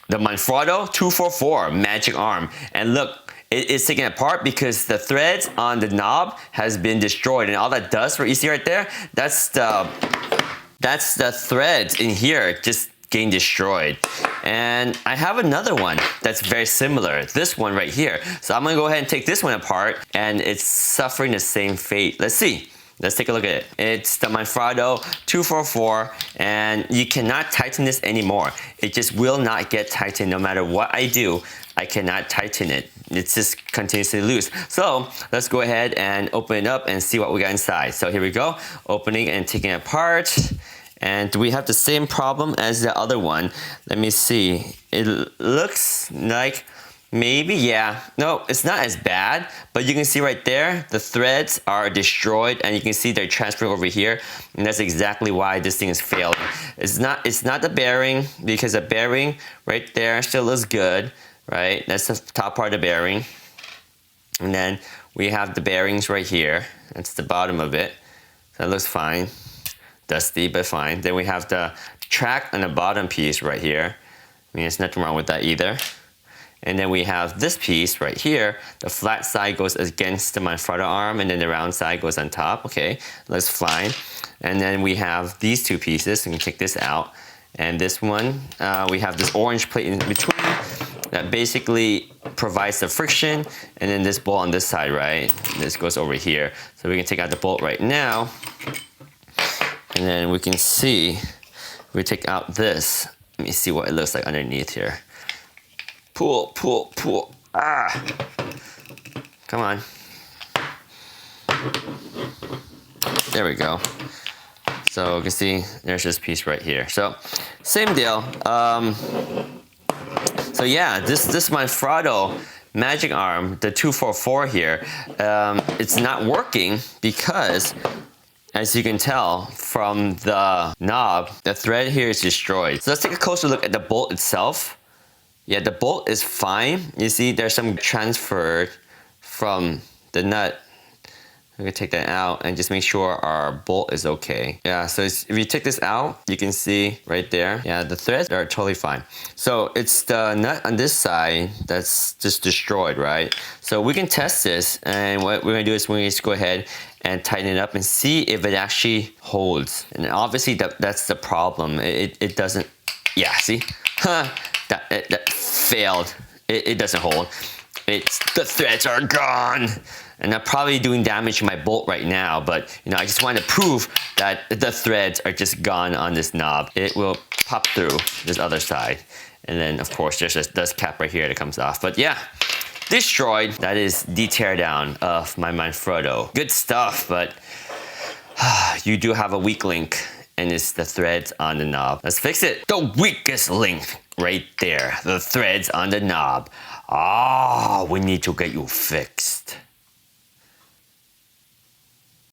the Manfrotto 244 magic arm. And look, it is taken apart because the threads on the knob has been destroyed, and all that dust, what you see right there, that's the threads in here just getting destroyed. And I have another one that's very similar, this one right here. So I'm gonna go ahead and take this one apart, and it's suffering the same fate. Let's see. Let's take a look at it. It's the Manfrotto 244, and you cannot tighten this anymore. It just will not get tightened. No matter what I do, I cannot tighten it. It's just continuously loose. So let's go ahead and open it up and see what we got inside. So here we go, opening and taking it apart. And we have the same problem as the other one. Let me see. It looks like maybe, yeah. No, it's not as bad, but you can see right there, the threads are destroyed, and you can see they're transferring over here, and that's exactly why this thing is failing. It's not the bearing, because the bearing right there still looks good, right? That's the top part of the bearing. And then we have the bearings right here. That's the bottom of it. That looks fine. Dusty, but fine. Then we have the track on the bottom piece right here. I mean, there's nothing wrong with that either. And then we have this piece right here. The flat side goes against the Manfrotto arm, and then the round side goes on top. Okay, looks fine. And then we have these two pieces. We can take this out. And this one, we have this orange plate in between that basically provides the friction. And then this bolt on this side, right? This goes over here. So we can take out the bolt right now. And then we can see, we take out this. Let me see what it looks like underneath here. Pull, pull, pull. Ah! Come on. There we go. So you can see there's this piece right here. So same deal. So yeah, this Manfrotto magic arm, the 244 here, it's not working because, as you can tell from the knob, the thread here is destroyed. So let's take a closer look at the bolt itself. Yeah, the bolt is fine. You see there's some transferred from the nut. We can take that out and just make sure our bolt is okay. Yeah, so if you take this out, you can see right there, yeah, the threads are totally fine. So it's the nut on this side that's just destroyed, right? So we can test this, and what we're gonna do is we're gonna just go ahead and tighten it up and see if it actually holds. And obviously that's the problem. It doesn't, yeah, see? Huh, that failed. It doesn't hold. The threads are gone. And I'm probably doing damage to my bolt right now, but you know, I just want to prove that the threads are just gone on this knob. It will pop through this other side. And then of course there's this dust cap right here that comes off. But yeah, destroyed. That is the teardown of my Manfrotto. Good stuff, but you do have a weak link, and it's the threads on the knob. Let's fix it. The weakest link right there. The threads on the knob. Ah, we need to get you fixed.